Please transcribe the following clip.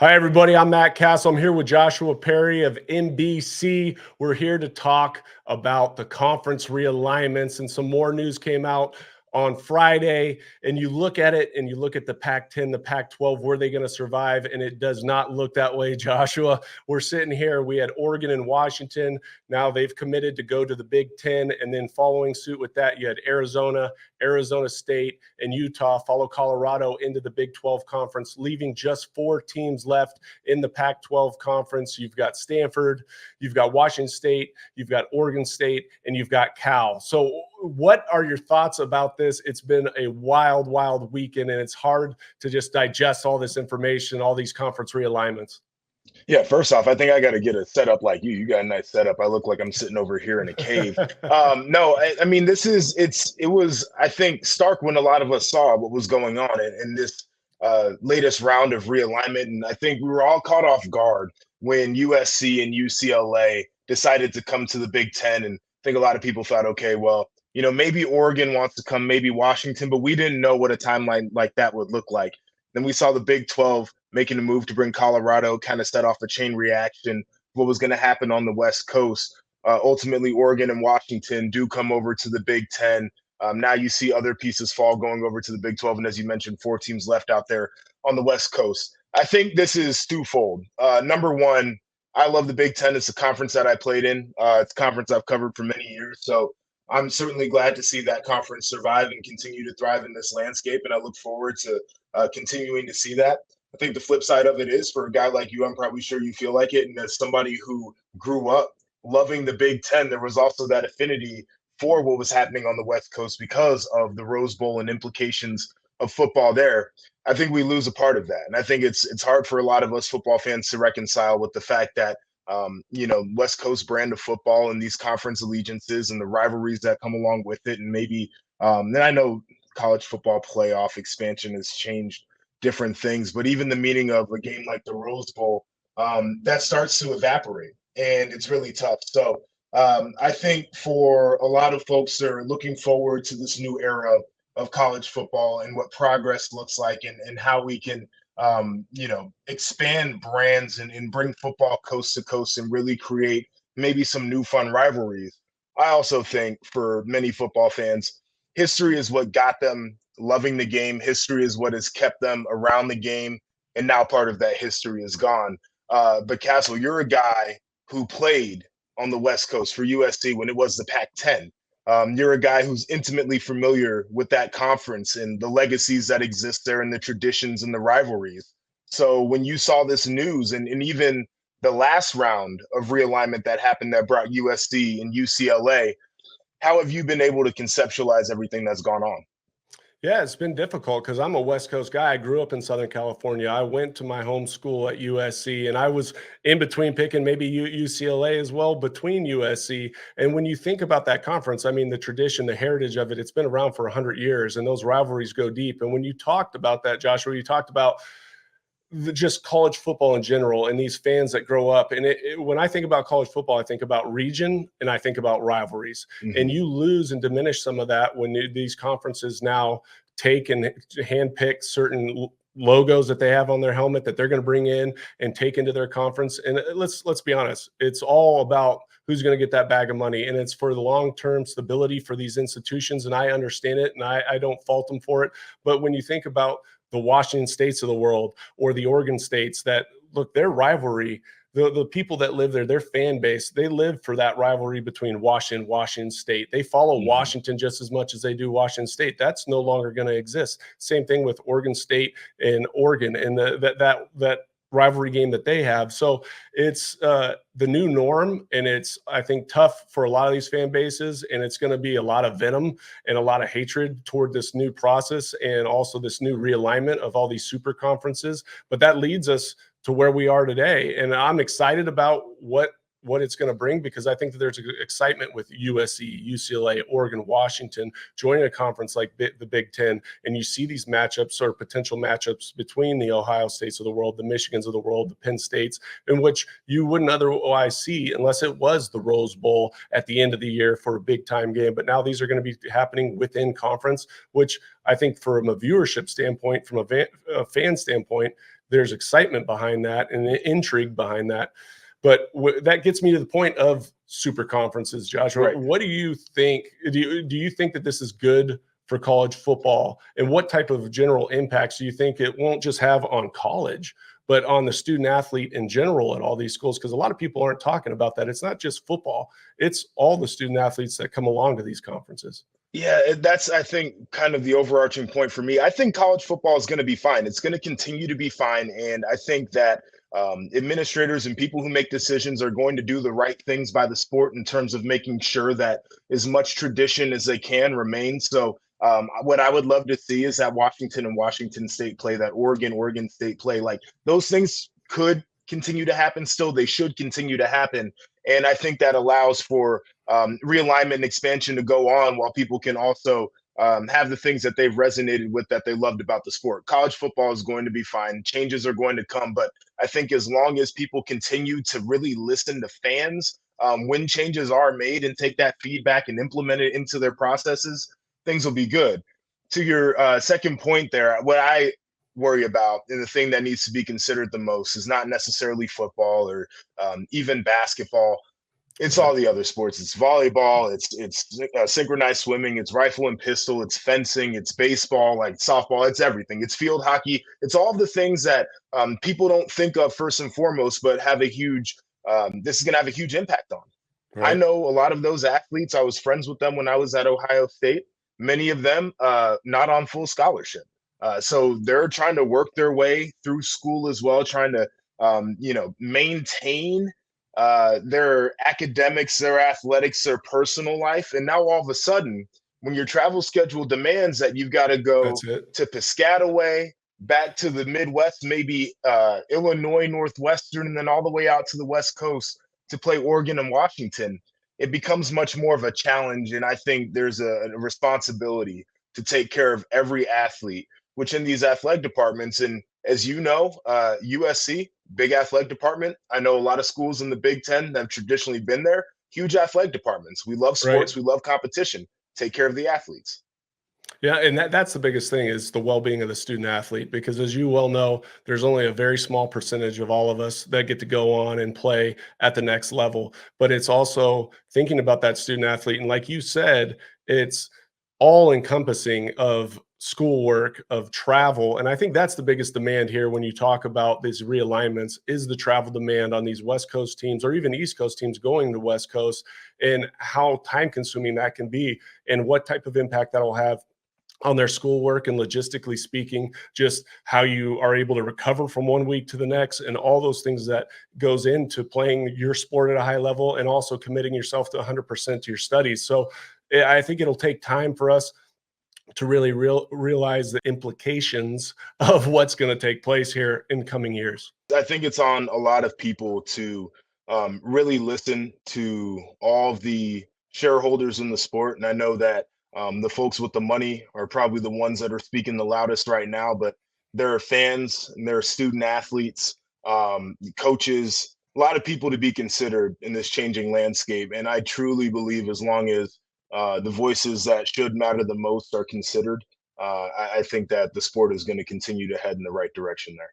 Hi, everybody. I'm Matt Cassel. I'm here with Joshua Perry of NBC. We're here to talk about the conference realignments, and some more news came out on Friday. And you look at it and you look at the Pac-10, the Pac-12, were they going to survive? And it does not look that way, Joshua. We're sitting here. We had Oregon and Washington. Now they've committed to go to the Big Ten. And then following suit with that, you had Arizona, Arizona State, and Utah follow Colorado into the Big 12 conference, leaving just 4 teams left in the Pac-12 conference. You've got Stanford, you've got Washington State, you've got Oregon State, and you've got Cal. So what are your thoughts about this? It's been a wild, wild weekend, and it's hard to just digest all this information, all these conference realignments. Yeah, first off, I think I got to get a setup like you. You got a nice setup. I look like I'm sitting over here in a cave. No, I mean, it was, I think, stark when a lot of us saw what was going on in this latest round of realignment. And I think we were all caught off guard when USC and UCLA decided to come to the Big Ten. And I think a lot of people thought, okay, well, maybe Oregon wants to come, maybe Washington, but we didn't know what a timeline like that would look like. Then we saw the Big 12 making a move to bring Colorado, kind of set off a chain reaction, what was going to happen on the West Coast. Ultimately, Oregon and Washington do come over to the Big Ten. Now you see other pieces fall going over to the Big 12. And as you mentioned, 4 teams left out there on the West Coast. I think this is twofold. Number one, I love the Big Ten. It's a conference that I played in. It's a conference I've covered for many years. So I'm certainly glad to see that conference survive and continue to thrive in this landscape. And I look forward to continuing to see that. I think the flip side of it is, for a guy like you, I'm probably sure you feel like it. And as somebody who grew up loving the Big Ten, there was also that affinity for what was happening on the West Coast because of the Rose Bowl and implications of football there. I think we lose a part of that. And I think it's hard for a lot of us football fans to reconcile with the fact that, West Coast brand of football and these conference allegiances and the rivalries that come along with it. And maybe, and I know college football playoff expansion has changed different things, but even the meaning of a game like the Rose Bowl, that starts to evaporate, and it's really tough. So I think for a lot of folks that are looking forward to this new era of college football and what progress looks like, and how we can expand brands and bring football coast to coast and really create maybe some new fun rivalries. I also think for many football fans, history is what got them loving the game. History is what has kept them around the game, and now part of that history is gone. But Cassel, you're a guy who played on the West Coast for USC when it was the Pac-10. You're a guy who's intimately familiar with that conference and the legacies that exist there and the traditions and the rivalries. So when you saw this news and even the last round of realignment that happened that brought USC and UCLA, how have you been able to conceptualize everything that's gone on? Yeah, it's been difficult because I'm a West Coast guy. I grew up in Southern California. I went to my home school at USC, and I was in between picking maybe UCLA as well, between USC. And when you think about that conference, I mean, the tradition, the heritage of it, it's been around for 100 years, and those rivalries go deep. And when you talked about that, Joshua, you talked about just college football in general and these fans that grow up. And when I think about college football, I think about region and I think about rivalries. Mm-hmm. And you lose and diminish some of that when these conferences now take and handpick certain logos that they have on their helmet that they're going to bring in and take into their conference. And let's be honest, it's all about who's going to get that bag of money. And it's for the long-term stability for these institutions. And I understand it, and I don't fault them for it. But when you think about the Washington States of the world or the Oregon States, that look, their rivalry, the people that live there, their fan base, they live for that rivalry between Washington State. They follow Washington just as much as they do Washington State. That's no longer going to exist. Same thing with Oregon State and Oregon and that rivalry game that they have. So it's the new norm, and it's, I think, tough for a lot of these fan bases, and it's going to be a lot of venom and a lot of hatred toward this new process and also this new realignment of all these super conferences. But that leads us to where we are today, and I'm excited about what it's going to bring, because I think that there's excitement with USC, UCLA, Oregon, Washington joining a conference like the Big Ten, and you see these matchups or potential matchups between the Ohio States of the world, the Michigans of the world, the Penn States, in which you wouldn't otherwise see unless it was the Rose Bowl at the end of the year for a big time game. But now these are going to be happening within conference, which I think from a viewership standpoint, from a fan standpoint, there's excitement behind that and intrigue behind that. But that gets me to the point of super conferences, Joshua. Right. What do you think? Do you think that this is good for college football? And what type of general impacts do you think it won't just have on college, but on the student athlete in general at all these schools? Because a lot of people aren't talking about that. It's not just football. It's all the student athletes that come along to these conferences. Yeah, that's, I think, kind of the overarching point for me. I think college football is going to be fine. It's going to continue to be fine. And I think that administrators and people who make decisions are going to do the right things by the sport in terms of making sure that as much tradition as they can remains. So what I would love to see is that Washington and Washington State play, that Oregon State play, like those things could continue to happen still. They should continue to happen. And I think that allows for realignment and expansion to go on while people can also have the things that they've resonated with, that they loved about the sport. College football is going to be fine. Changes are going to come. But I think as long as people continue to really listen to fans when changes are made and take that feedback and implement it into their processes, things will be good. To your second point there, what I worry about and the thing that needs to be considered the most is not necessarily football or even basketball. It's all the other sports. It's volleyball. It's synchronized swimming. It's rifle and pistol. It's fencing. It's baseball, like softball. It's everything. It's field hockey. It's all the things that people don't think of first and foremost, but have a huge. This is going to have a huge impact on. Right. I know a lot of those athletes. I was friends with them when I was at Ohio State. Many of them not on full scholarship. So they're trying to work their way through school as well, trying to maintain their academics, their athletics, their personal life. And now all of a sudden, when your travel schedule demands that you've got to go to Piscataway, back to the Midwest, maybe Illinois, Northwestern, and then all the way out to the West Coast to play Oregon and Washington, it becomes much more of a challenge. And I think there's a responsibility to take care of every athlete, which in these athletic departments, and as you know, USC, big athletic department. I know a lot of schools in the Big Ten that have traditionally been there, huge athletic departments. We love sports. Right. We love competition. Take care of the athletes. Yeah, and that's the biggest thing is the well-being of the student athlete, because as you well know, there's only a very small percentage of all of us that get to go on and play at the next level. But it's also thinking about that student athlete. And like you said, it's all encompassing of schoolwork, of travel. And I think that's the biggest demand here when you talk about these realignments is the travel demand on these West Coast teams or even East Coast teams going to West Coast, and how time consuming that can be and what type of impact that'll have on their schoolwork, and logistically speaking, just how you are able to recover from one week to the next, and all those things that goes into playing your sport at a high level and also committing yourself to 100% to your studies. So I think it'll take time for us to really realize the implications of what's going to take place here in coming years. I think it's on a lot of people to really listen to all of the shareholders in the sport. And I know that the folks with the money are probably the ones that are speaking the loudest right now, but there are fans and there are student athletes, coaches, a lot of people to be considered in this changing landscape. And I truly believe as long as the voices that should matter the most are considered, I think that the sport is going to continue to head in the right direction there.